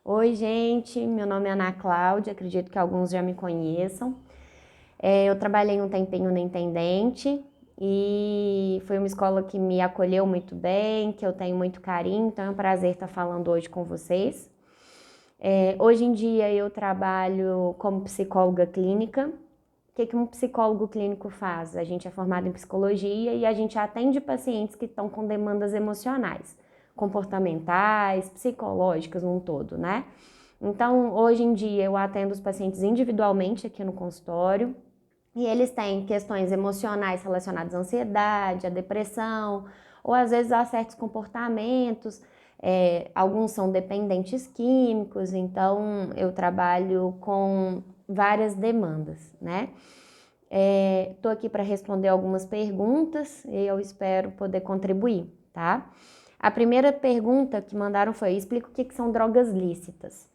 Oi, gente, meu nome é Ana Cláudia, acredito que alguns já me conheçam. Eu trabalhei um tempinho na Intendente e foi uma escola que me acolheu muito bem, que eu tenho muito carinho, então é um prazer estar falando hoje com vocês. Hoje em dia eu trabalho como psicóloga clínica. O que um psicólogo clínico faz? A gente é formado em psicologia e a gente atende pacientes que estão com demandas emocionais, comportamentais, psicológicas num todo, né? Então, hoje em dia eu atendo os pacientes individualmente aqui no consultório e eles têm questões emocionais relacionadas à ansiedade, à depressão, ou às vezes a certos comportamentos. Alguns são dependentes químicos, então eu trabalho com várias demandas, né? Tô aqui para responder algumas perguntas e eu espero poder contribuir, tá? A primeira pergunta que mandaram foi: explica o que são drogas lícitas.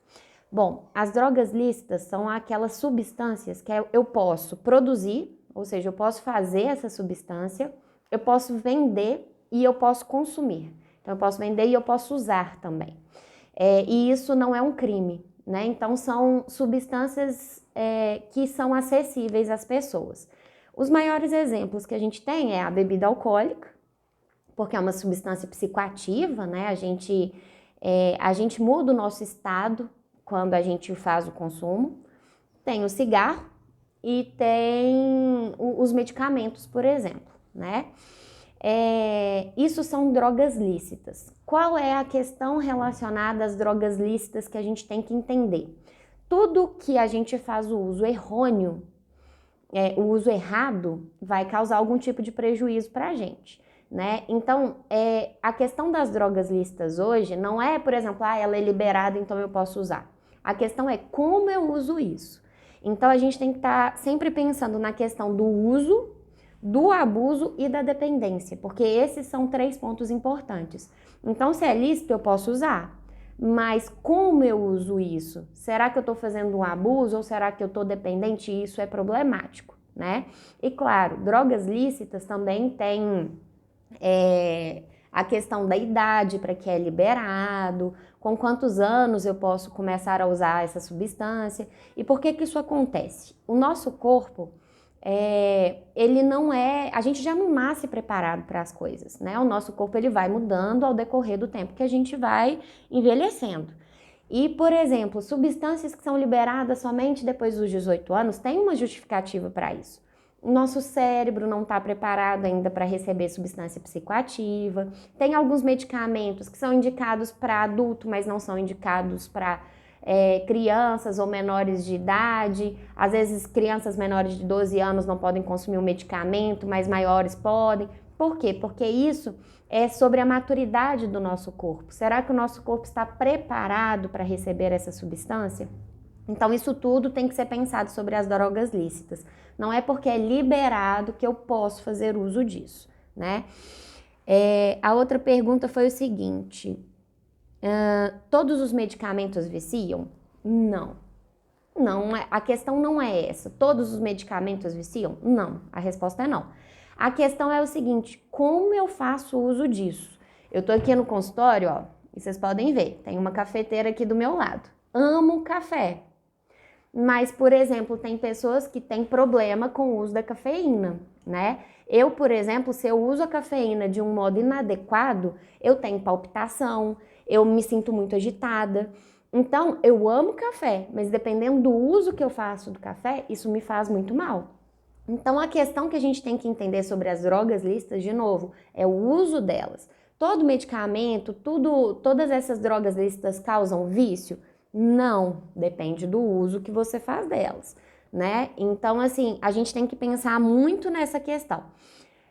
Bom, as drogas lícitas são aquelas substâncias que eu posso produzir, ou seja, eu posso fazer essa substância, eu posso vender e eu posso consumir. Então, eu posso vender e eu posso usar também. E isso não é um crime, né? Então, são substâncias que são acessíveis às pessoas. Os maiores exemplos que a gente tem é a bebida alcoólica, porque é uma substância psicoativa, né? A gente muda o nosso estado quando a gente faz o consumo. Tem o cigarro e tem os medicamentos, por exemplo, né? Isso são drogas lícitas. Qual é a questão relacionada às drogas lícitas que a gente tem que entender? Tudo que a gente faz o uso errôneo, o uso errado, vai causar algum tipo de prejuízo para a gente, né? Então, a questão das drogas lícitas hoje não é, por exemplo, ela é liberada, então eu posso usar. A questão é como eu uso isso. Então, a gente tem que estar sempre pensando na questão do uso, do abuso e da dependência, porque esses são 3 pontos importantes. Então, se é lícito, eu posso usar, mas como eu uso isso? Será que eu estou fazendo um abuso ou será que eu estou dependente e isso é problemático, né? E claro, drogas lícitas também tem a questão da idade para que é liberado, com quantos anos eu posso começar a usar essa substância e por que isso acontece? O nosso corpo, ele não é, a gente já não nasce preparado para as coisas, né? O nosso corpo ele vai mudando ao decorrer do tempo que a gente vai envelhecendo. E, por exemplo, substâncias que são liberadas somente depois dos 18 anos, tem uma justificativa para isso. O nosso cérebro não está preparado ainda para receber substância psicoativa. Tem alguns medicamentos que são indicados para adulto, mas não são indicados para crianças ou menores de idade. Às vezes, crianças menores de 12 anos não podem consumir o medicamento, mas maiores podem. Por quê? Porque isso é sobre a maturidade do nosso corpo. Será que o nosso corpo está preparado para receber essa substância? Então, isso tudo tem que ser pensado sobre as drogas lícitas. Não é porque é liberado que eu posso fazer uso disso, né? A outra pergunta foi o seguinte: todos os medicamentos viciam? Não. Não, a questão não é essa. Todos os medicamentos viciam? Não. A resposta é não. A questão é o seguinte: como eu faço uso disso? Eu tô aqui no consultório, ó, e vocês podem ver, tem uma cafeteira aqui do meu lado. Amo café. Mas, por exemplo, tem pessoas que têm problema com o uso da cafeína, né? Eu, por exemplo, se eu uso a cafeína de um modo inadequado, eu tenho palpitação, eu me sinto muito agitada. Então, eu amo café, mas dependendo do uso que eu faço do café, isso me faz muito mal. Então, a questão que a gente tem que entender sobre as drogas lícitas, de novo, é o uso delas. Todo medicamento, todas essas drogas lícitas causam vício? Não, depende do uso que você faz delas, né? Então, assim, a gente tem que pensar muito nessa questão.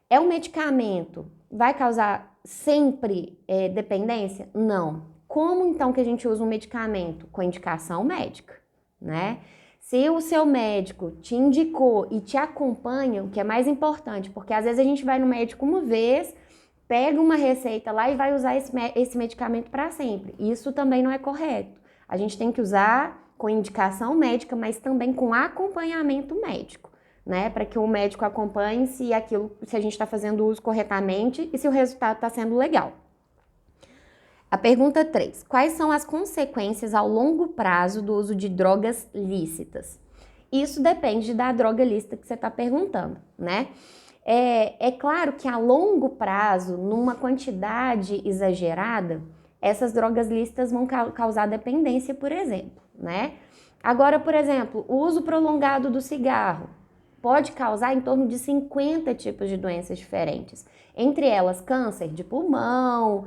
É um medicamento, vai causar sempre dependência? Não. Como então que a gente usa um medicamento? Com indicação médica, né? Se o seu médico te indicou e te acompanha, o que é mais importante, porque às vezes a gente vai no médico uma vez, pega uma receita lá e vai usar esse medicamento para sempre. Isso também não é correto. A gente tem que usar com indicação médica, mas também com acompanhamento médico, né? Para que o médico acompanhe se a gente está fazendo o uso corretamente e se o resultado está sendo legal. A pergunta 3. Quais são as consequências ao longo prazo do uso de drogas lícitas? Isso depende da droga lícita que você está perguntando, né? É claro que a longo prazo, numa quantidade exagerada, essas drogas lícitas vão causar dependência, por exemplo, né? Agora, por exemplo, o uso prolongado do cigarro pode causar em torno de 50 tipos de doenças diferentes, entre elas câncer de pulmão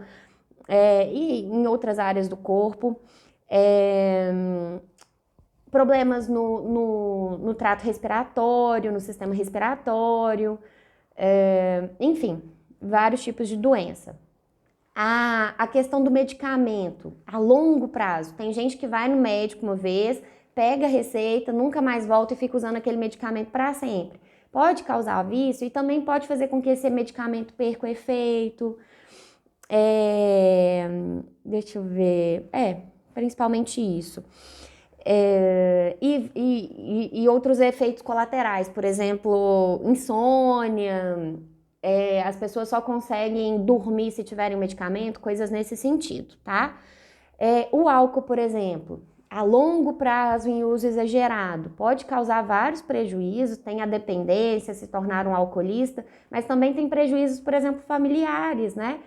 e em outras áreas do corpo, problemas no trato respiratório, no sistema respiratório, enfim, vários tipos de doença. A questão do medicamento, a longo prazo. Tem gente que vai no médico uma vez, pega a receita, nunca mais volta e fica usando aquele medicamento para sempre. Pode causar vício e também pode fazer com que esse medicamento perca o efeito. Deixa eu ver. Principalmente isso. E outros efeitos colaterais, por exemplo, insônia. As pessoas só conseguem dormir se tiverem medicamento, coisas nesse sentido, tá? O álcool, por exemplo, a longo prazo em uso exagerado, pode causar vários prejuízos, tem a dependência, se tornar um alcoolista, mas também tem prejuízos, por exemplo, familiares, né?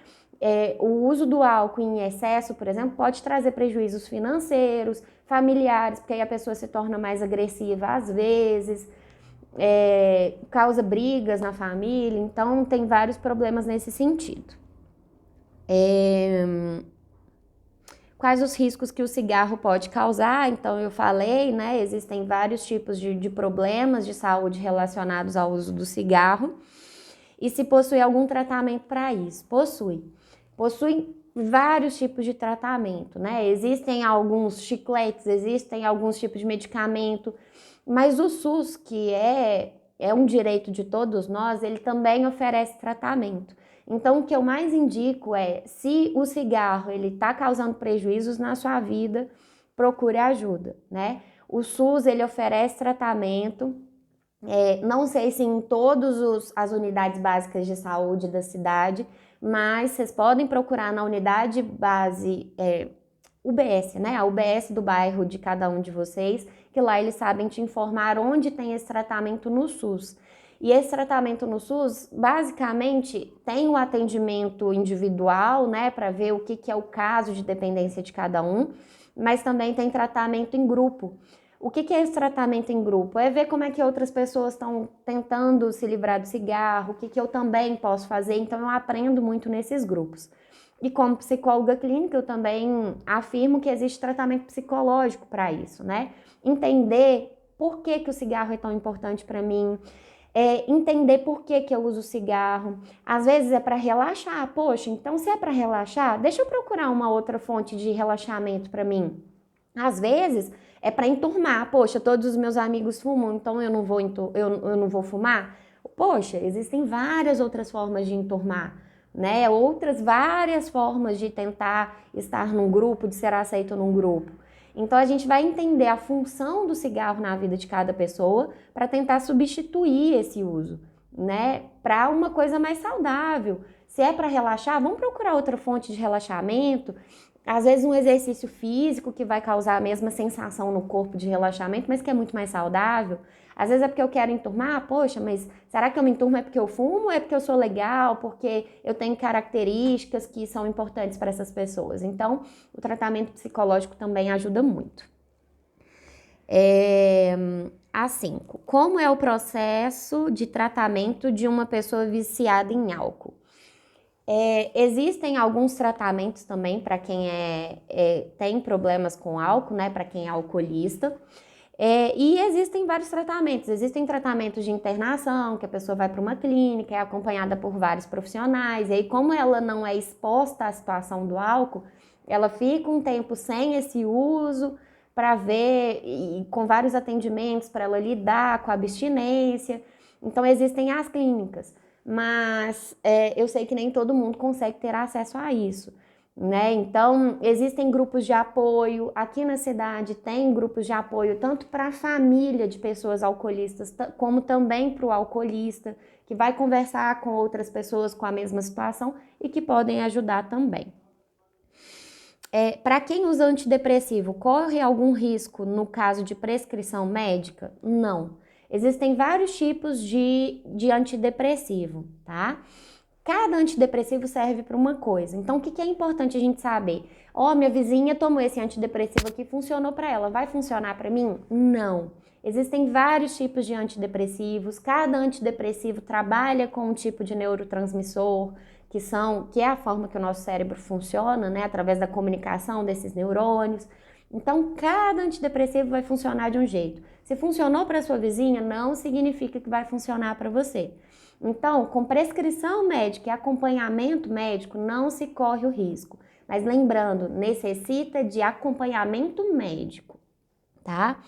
O uso do álcool em excesso, por exemplo, pode trazer prejuízos financeiros, familiares, porque aí a pessoa se torna mais agressiva às vezes, causa brigas na família, então tem vários problemas nesse sentido. Quais os riscos que o cigarro pode causar? Então eu falei, né, existem vários tipos de problemas de saúde relacionados ao uso do cigarro. E se possui algum tratamento para isso? Possui vários tipos de tratamento, né? Existem alguns chicletes, existem alguns tipos de medicamento, mas o SUS, que é um direito de todos nós, ele também oferece tratamento. Então, o que eu mais indico é, se o cigarro ele está causando prejuízos na sua vida, procure ajuda, né? O SUS, ele oferece tratamento, não sei se em todas as unidades básicas de saúde da cidade, mas vocês podem procurar na unidade base UBS, né? A UBS do bairro de cada um de vocês, que lá eles sabem te informar onde tem esse tratamento no SUS. E esse tratamento no SUS, basicamente, tem o atendimento individual, né, para ver o que é o caso de dependência de cada um, mas também tem tratamento em grupo. O que é esse tratamento em grupo? É ver como é que outras pessoas estão tentando se livrar do cigarro, o que eu também posso fazer, então eu aprendo muito nesses grupos. E como psicóloga clínica, eu também afirmo que existe tratamento psicológico para isso, né? Entender por que o cigarro é tão importante para mim, entender por que eu uso cigarro. Às vezes é para relaxar. Poxa, então se é para relaxar, deixa eu procurar uma outra fonte de relaxamento para mim. Às vezes é para enturmar. Poxa, todos os meus amigos fumam, então eu não vou fumar? Poxa, existem várias outras formas de enturmar, né? Outras várias formas de tentar estar num grupo, de ser aceito num grupo. Então a gente vai entender a função do cigarro na vida de cada pessoa para tentar substituir esse uso, né? Para uma coisa mais saudável. Se é para relaxar, vamos procurar outra fonte de relaxamento. Às vezes um exercício físico que vai causar a mesma sensação no corpo de relaxamento, mas que é muito mais saudável. Às vezes é porque eu quero enturmar, poxa, mas será que eu me enturmo é porque eu fumo ou é porque eu sou legal, porque eu tenho características que são importantes para essas pessoas? Então, o tratamento psicológico também ajuda muito. Assim, como é o processo de tratamento de uma pessoa viciada em álcool? Existem alguns tratamentos também para quem tem problemas com álcool, né? Para quem é alcoolista. E existem vários tratamentos. Existem tratamentos de internação, que a pessoa vai para uma clínica, é acompanhada por vários profissionais. E aí, como ela não é exposta à situação do álcool, ela fica um tempo sem esse uso para ver, e com vários atendimentos para ela lidar com a abstinência. Então, existem as clínicas, mas eu sei que nem todo mundo consegue ter acesso a isso, né? Então, existem grupos de apoio. Aqui na cidade tem grupos de apoio tanto para a família de pessoas alcoolistas, como também para o alcoolista, que vai conversar com outras pessoas com a mesma situação e que podem ajudar também. Para quem usa antidepressivo, corre algum risco no caso de prescrição médica? Não. Existem vários tipos de antidepressivo, tá? Cada antidepressivo serve para uma coisa. Então, o que é importante a gente saber? Ó, minha vizinha tomou esse antidepressivo aqui, funcionou para ela. Vai funcionar para mim? Não. Existem vários tipos de antidepressivos. Cada antidepressivo trabalha com um tipo de neurotransmissor, que é a forma que o nosso cérebro funciona, né? Através da comunicação desses neurônios. Então, cada antidepressivo vai funcionar de um jeito. Se funcionou para sua vizinha, não significa que vai funcionar para você. Então, com prescrição médica e acompanhamento médico, não se corre o risco. Mas lembrando, necessita de acompanhamento médico, tá?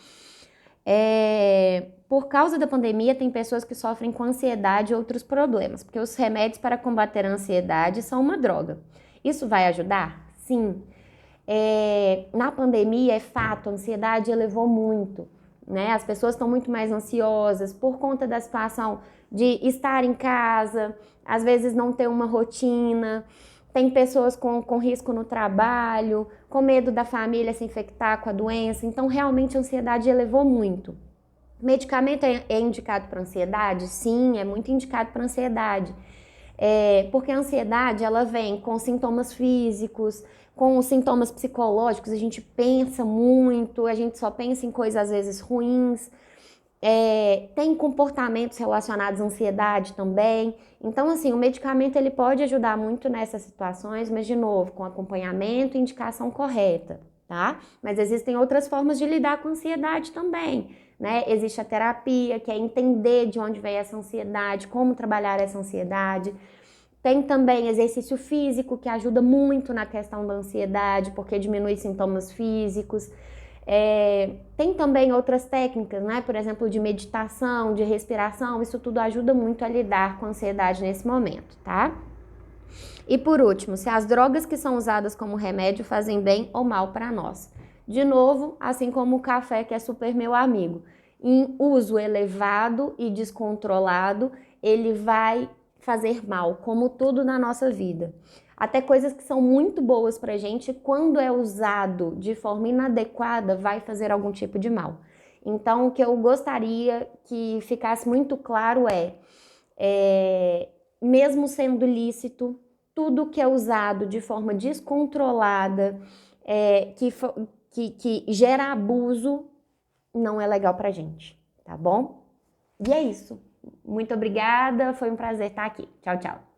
Por causa da pandemia, tem pessoas que sofrem com ansiedade e outros problemas, porque os remédios para combater a ansiedade são uma droga. Isso vai ajudar? Sim. Na pandemia, é fato, a ansiedade elevou muito, né? As pessoas estão muito mais ansiosas por conta da situação de estar em casa, às vezes não ter uma rotina. Tem pessoas com risco no trabalho, com medo da família se infectar com a doença. Então, realmente, a ansiedade elevou muito. Medicamento é indicado para ansiedade? Sim, é muito indicado para ansiedade. Porque a ansiedade, ela vem com sintomas físicos, com sintomas psicológicos, a gente pensa muito, a gente só pensa em coisas às vezes ruins. Tem comportamentos relacionados à ansiedade também. Então, assim, o medicamento ele pode ajudar muito nessas situações, mas, de novo, com acompanhamento e indicação correta, tá? Mas existem outras formas de lidar com a ansiedade também, né? Existe a terapia, que é entender de onde vem essa ansiedade, como trabalhar essa ansiedade. Tem também exercício físico, que ajuda muito na questão da ansiedade, porque diminui sintomas físicos. Tem também outras técnicas, né? Por exemplo, de meditação, de respiração, isso tudo ajuda muito a lidar com a ansiedade nesse momento, tá? E por último, se as drogas que são usadas como remédio fazem bem ou mal para nós. De novo, assim como o café, que é super meu amigo, em uso elevado e descontrolado, ele vai fazer mal, como tudo na nossa vida. Até coisas que são muito boas pra gente, quando é usado de forma inadequada, vai fazer algum tipo de mal. Então, o que eu gostaria que ficasse muito claro mesmo sendo lícito, tudo que é usado de forma descontrolada, que gera abuso, não é legal pra gente, tá bom? E é isso. Muito obrigada, foi um prazer estar aqui. Tchau, tchau.